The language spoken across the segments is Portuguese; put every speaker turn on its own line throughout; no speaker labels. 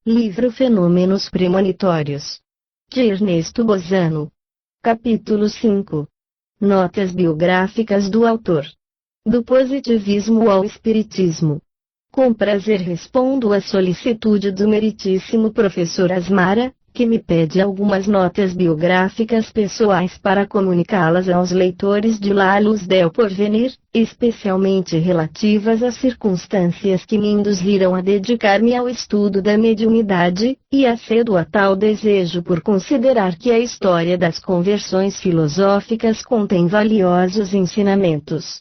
Livro Fenômenos Premonitórios, de Ernesto Bozano. Capítulo 5. Notas biográficas do autor. Do positivismo ao espiritismo. Com prazer respondo à solicitude do meritíssimo professor Asmara, que me pede algumas notas biográficas pessoais para comunicá-las aos leitores de La Luz del Porvenir, especialmente relativas às circunstâncias que me induziram a dedicar-me ao estudo da mediunidade, e acedo a tal desejo por considerar que a história das conversões filosóficas contém valiosos ensinamentos.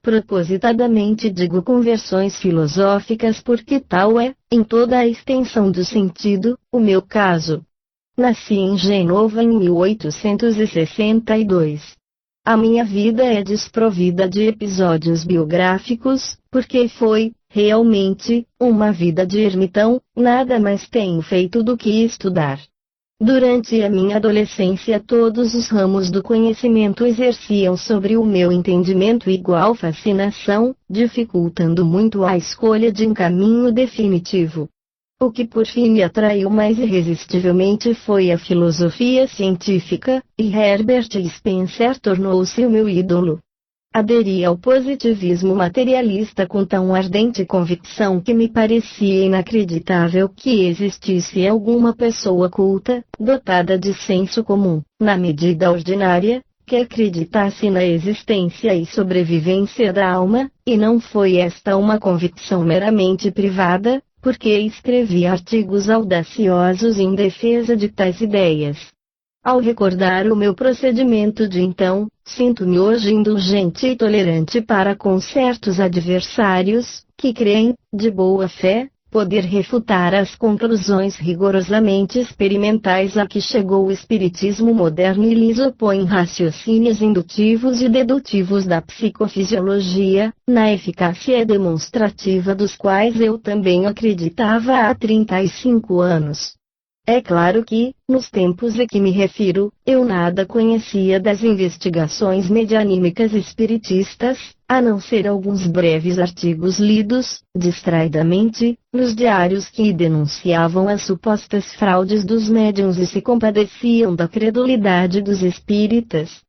Propositadamente digo conversões filosóficas porque tal é, em toda a extensão do sentido, o meu caso. Nasci em Genova em 1862. A minha vida é desprovida de episódios biográficos, porque foi, realmente, uma vida de ermitão, nada mais tenho feito do que estudar. Durante a minha adolescência todos os ramos do conhecimento exerciam sobre o meu entendimento igual fascinação, dificultando muito a escolha de um caminho definitivo. O que por fim me atraiu mais irresistivelmente foi a filosofia científica, e Herbert Spencer tornou-se o meu ídolo. Aderi ao positivismo materialista com tão ardente convicção que me parecia inacreditável que existisse alguma pessoa culta, dotada de senso comum, na medida ordinária, que acreditasse na existência e sobrevivência da alma, e não foi esta uma convicção meramente privada, porque escrevi artigos audaciosos em defesa de tais ideias. Ao recordar o meu procedimento de então, sinto-me hoje indulgente e tolerante para com certos adversários, que creem, de boa fé, poder refutar as conclusões rigorosamente experimentais a que chegou o espiritismo moderno e lhes opõem raciocínios indutivos e dedutivos da psicofisiologia, na eficácia demonstrativa dos quais eu também acreditava há 35 anos. É claro que, nos tempos a que me refiro, eu nada conhecia das investigações medianímicas espiritistas, a não ser alguns breves artigos lidos, distraidamente, nos diários que denunciavam as supostas fraudes dos médiuns e se compadeciam da credulidade dos espíritas.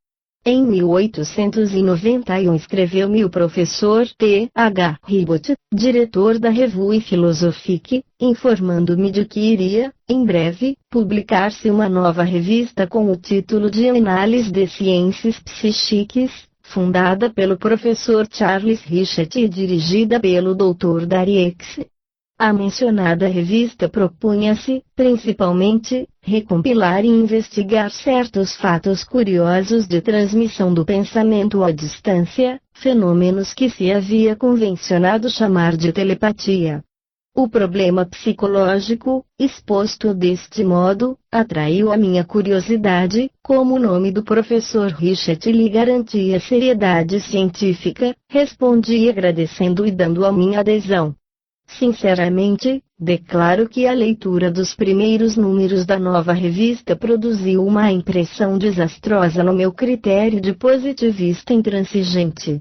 Em 1891 escreveu-me o professor T. H. Ribot, diretor da Revue Philosophique, informando-me de que iria, em breve, publicar-se uma nova revista com o título de Análise des Sciences Psychiques, fundada pelo professor Charles Richet e dirigida pelo Dr. Dariex. A mencionada revista propunha-se, principalmente, recompilar e investigar certos fatos curiosos de transmissão do pensamento à distância, fenômenos que se havia convencionado chamar de telepatia. O problema psicológico, exposto deste modo, atraiu a minha curiosidade, como o nome do professor Richet lhe garantia seriedade científica, respondi agradecendo e dando a minha adesão. Sinceramente, declaro que a leitura dos primeiros números da nova revista produziu uma impressão desastrosa no meu critério de positivista intransigente.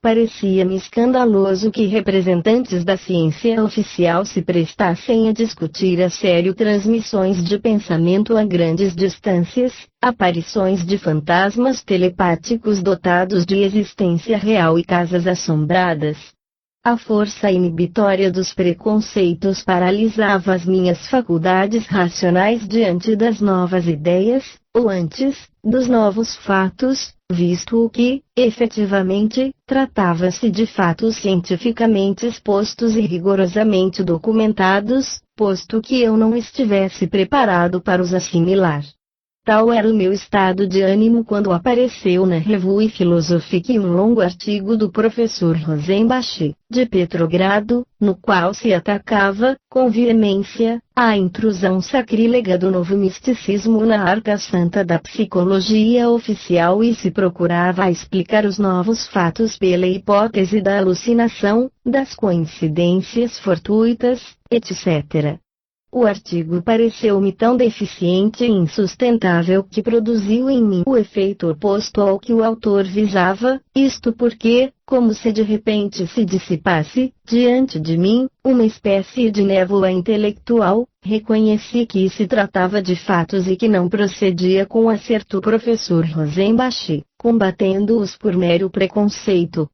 Parecia-me escandaloso que representantes da ciência oficial se prestassem a discutir a sério transmissões de pensamento a grandes distâncias, aparições de fantasmas telepáticos dotados de existência real e casas assombradas. A força inibitória dos preconceitos paralisava as minhas faculdades racionais diante das novas ideias, ou antes, dos novos fatos, visto o que, efetivamente, tratava-se de fatos cientificamente expostos e rigorosamente documentados, posto que eu não estivesse preparado para os assimilar. Tal era o meu estado de ânimo quando apareceu na Revue Philosophique um longo artigo do professor Rosenbach, de Petrogrado, no qual se atacava, com veemência, a intrusão sacrílega do novo misticismo na arca santa da psicologia oficial e se procurava explicar os novos fatos pela hipótese da alucinação, das coincidências fortuitas, etc. o artigo pareceu-me tão deficiente e insustentável que produziu em mim o efeito oposto ao que o autor visava, isto porque, como se de repente se dissipasse, diante de mim, uma espécie de névoa intelectual, reconheci que se tratava de fatos e que não procedia com acerto o professor Rosenbach, combatendo-os por mero preconceito.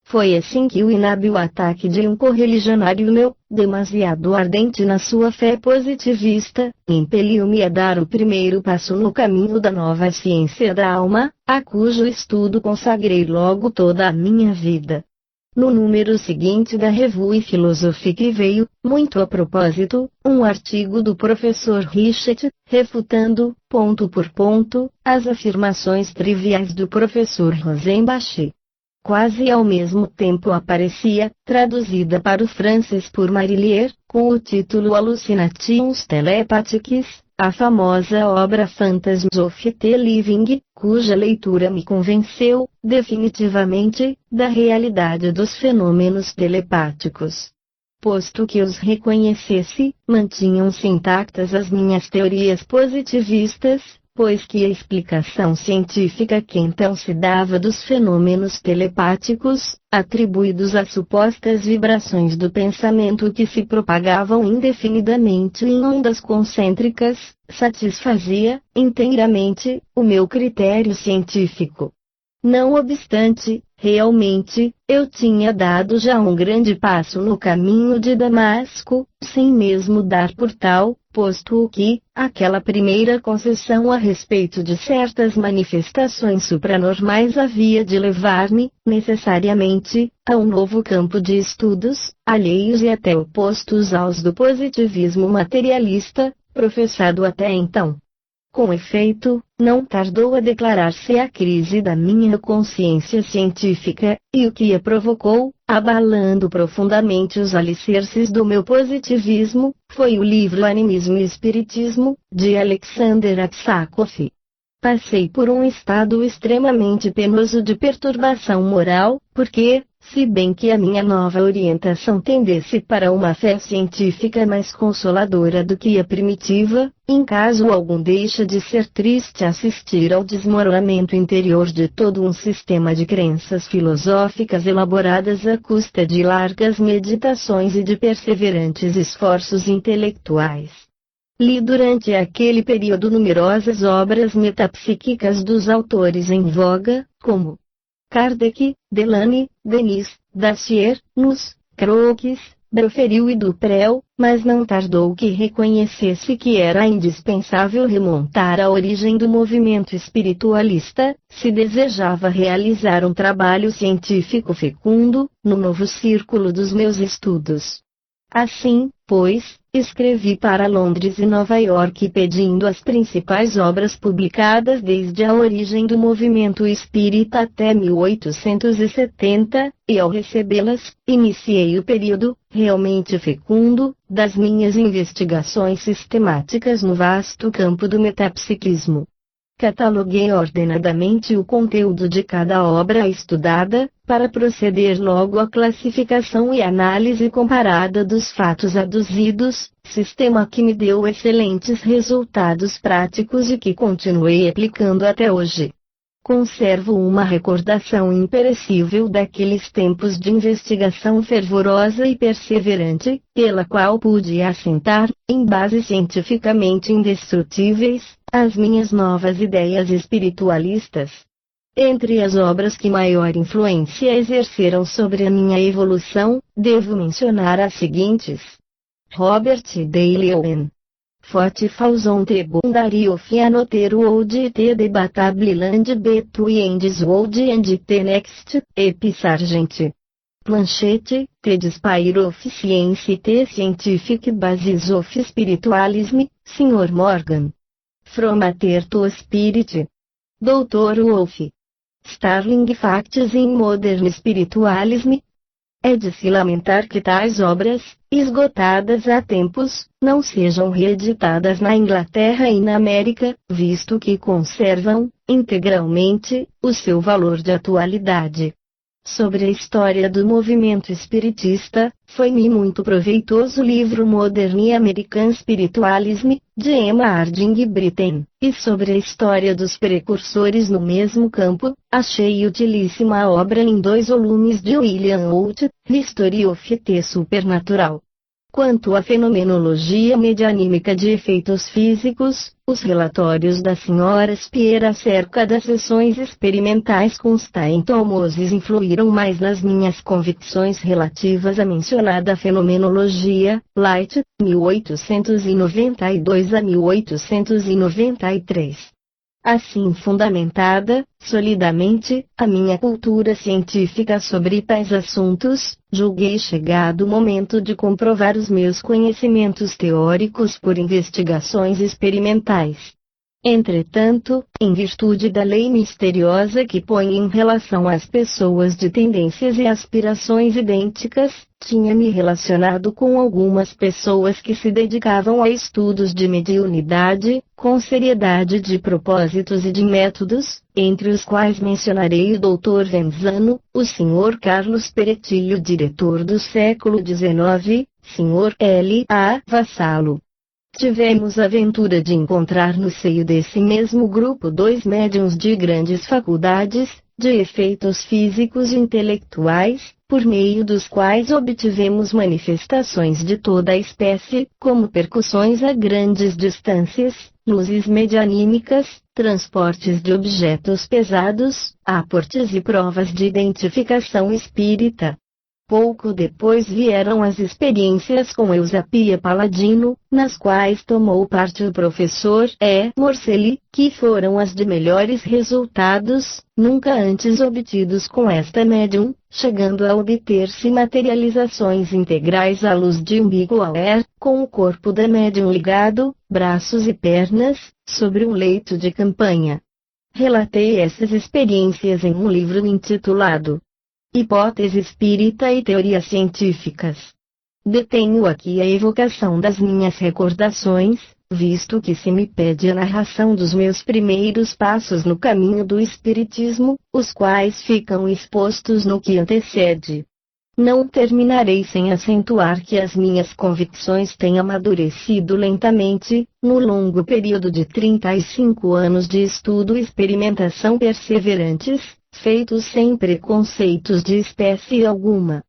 Foi assim que o inábil ataque de um correligionário meu, demasiado ardente na sua fé positivista, impeliu-me a dar o primeiro passo no caminho da nova ciência da alma, a cujo estudo consagrei logo toda a minha vida. No número seguinte da Revue Philosophique veio, muito a propósito, um artigo do professor Richet, refutando, ponto por ponto, as afirmações triviais do professor Rosenbach. Quase ao mesmo tempo aparecia, traduzida para o francês por Marillier, com o título Hallucinations Telepathiques, a famosa obra Phantasms of the Living, cuja leitura me convenceu, definitivamente, da realidade dos fenômenos telepáticos. Posto que os reconhecesse, mantinham-se intactas as minhas teorias positivistas, pois que a explicação científica que então se dava dos fenômenos telepáticos, atribuídos a supostas vibrações do pensamento que se propagavam indefinidamente em ondas concêntricas, satisfazia, inteiramente, o meu critério científico. Não obstante, realmente, eu tinha dado já um grande passo no caminho de Damasco, sem mesmo dar por tal, posto que, aquela primeira concessão a respeito de certas manifestações supranormais havia de levar-me, necessariamente, a um novo campo de estudos, alheios e até opostos aos do positivismo materialista, professado até então. Com efeito, não tardou a declarar-se a crise da minha consciência científica, e o que a provocou, abalando profundamente os alicerces do meu positivismo, foi o livro Animismo e Espiritismo, de Alexander Aksakov. Passei por um estado extremamente penoso de perturbação moral, porque, se bem que a minha nova orientação tendesse para uma fé científica mais consoladora do que a primitiva, em caso algum deixa de ser triste assistir ao desmoronamento interior de todo um sistema de crenças filosóficas elaboradas à custa de largas meditações e de perseverantes esforços intelectuais. Li durante aquele período numerosas obras metapsíquicas dos autores em voga, como Kardec, Delany, Denis, Dacier, Nuss, Crookes, Belferiu e Duprel, mas não tardou que reconhecesse que era indispensável remontar à origem do movimento espiritualista, se desejava realizar um trabalho científico fecundo, no novo círculo dos meus estudos. Assim, pois, escrevi para Londres e Nova York pedindo as principais obras publicadas desde a origem do movimento espírita até 1870, e ao recebê-las, iniciei o período, realmente fecundo, das minhas investigações sistemáticas no vasto campo do metapsiquismo. Cataloguei ordenadamente o conteúdo de cada obra estudada, para proceder logo à classificação e análise comparada dos fatos aduzidos, sistema que me deu excelentes resultados práticos e que continuei aplicando até hoje. Conservo uma recordação imperecível daqueles tempos de investigação fervorosa e perseverante, pela qual pude assentar, em bases cientificamente indestrutíveis, as minhas novas ideias espiritualistas. Entre as obras que maior influência exerceram sobre a minha evolução, devo mencionar as seguintes: Robert Dale Owen. Forte Fausonte Bundario Fianotero Old Te Debatable Land Between this World and the Next, Epi Sargent. Planchette, The Despair of Science The Scientific Basis of Spiritualism, Sr. Morgan. From Matter to Spirit. Dr. Wolff. Starling Facts in Modern Spiritualism. É de se lamentar que tais obras, esgotadas há tempos, não sejam reeditadas na Inglaterra e na América, visto que conservam, integralmente, o seu valor de atualidade. Sobre a história do movimento espiritista, foi-me muito proveitoso o livro Modern American Spiritualism, de Emma Harding Britten, e sobre a história dos precursores no mesmo campo, achei utilíssima a obra em 2 volumes de William Holt, History of the Supernatural. Quanto à fenomenologia medianímica de efeitos físicos, os relatórios da Sra. Spear acerca das sessões experimentais com os Taintomoses influíram mais nas minhas convicções relativas à mencionada fenomenologia, Light, 1892 a 1893. Assim fundamentada, solidamente, a minha cultura científica sobre tais assuntos, julguei chegado o momento de comprovar os meus conhecimentos teóricos por investigações experimentais. Entretanto, em virtude da lei misteriosa que põe em relação às pessoas de tendências e aspirações idênticas, tinha-me relacionado com algumas pessoas que se dedicavam a estudos de mediunidade, com seriedade de propósitos e de métodos, entre os quais mencionarei o Dr. Venzano, o Sr. Carlos Peretilho, diretor do século XIX, Sr. L. A. Vassalo. Tivemos a ventura de encontrar no seio desse mesmo grupo 2 médiuns de grandes faculdades, de efeitos físicos e intelectuais, por meio dos quais obtivemos manifestações de toda a espécie, como percussões a grandes distâncias, luzes medianímicas, transportes de objetos pesados, aportes e provas de identificação espírita. Pouco depois vieram as experiências com Eusapia Paladino, nas quais tomou parte o professor E. Morcelli, que foram as de melhores resultados, nunca antes obtidos com esta médium, chegando a obter-se materializações integrais à luz de umbigo ao ar, com o corpo da médium ligado, braços e pernas, sobre um leito de campanha. Relatei essas experiências em um livro intitulado Hipótese Espírita e Teorias Científicas. Detenho aqui a evocação das minhas recordações, visto que se me pede a narração dos meus primeiros passos no caminho do Espiritismo, os quais ficam expostos no que antecede. Não terminarei sem acentuar que as minhas convicções têm amadurecido lentamente, no longo período de 35 anos de estudo e experimentação perseverantes, feitos sem preconceitos de espécie alguma.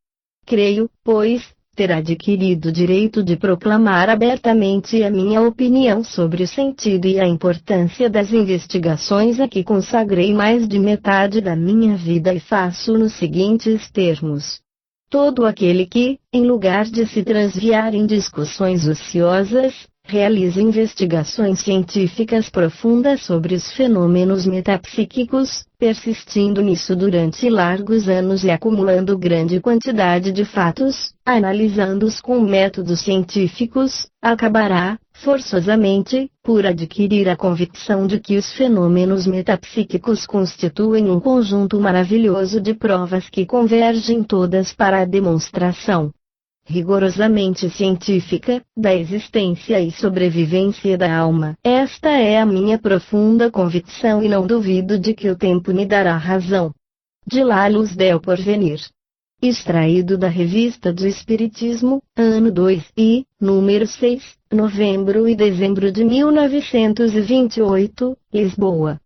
Creio, pois, ter adquirido o direito de proclamar abertamente a minha opinião sobre o sentido e a importância das investigações a que consagrei mais de metade da minha vida e faço nos seguintes termos. Todo aquele que, em lugar de se transviar em discussões ociosas, realiza investigações científicas profundas sobre os fenômenos metapsíquicos, persistindo nisso durante largos anos e acumulando grande quantidade de fatos, analisando-os com métodos científicos, acabará, forçosamente, por adquirir a convicção de que os fenômenos metapsíquicos constituem um conjunto maravilhoso de provas que convergem todas para a demonstração rigorosamente científica, da existência e sobrevivência da alma. Esta é a minha profunda convicção e não duvido de que o tempo me dará razão. De La Luz del Porvenir. Extraído da Revista do Espiritismo, ano 2 e, número 6, novembro e dezembro de 1928, Lisboa.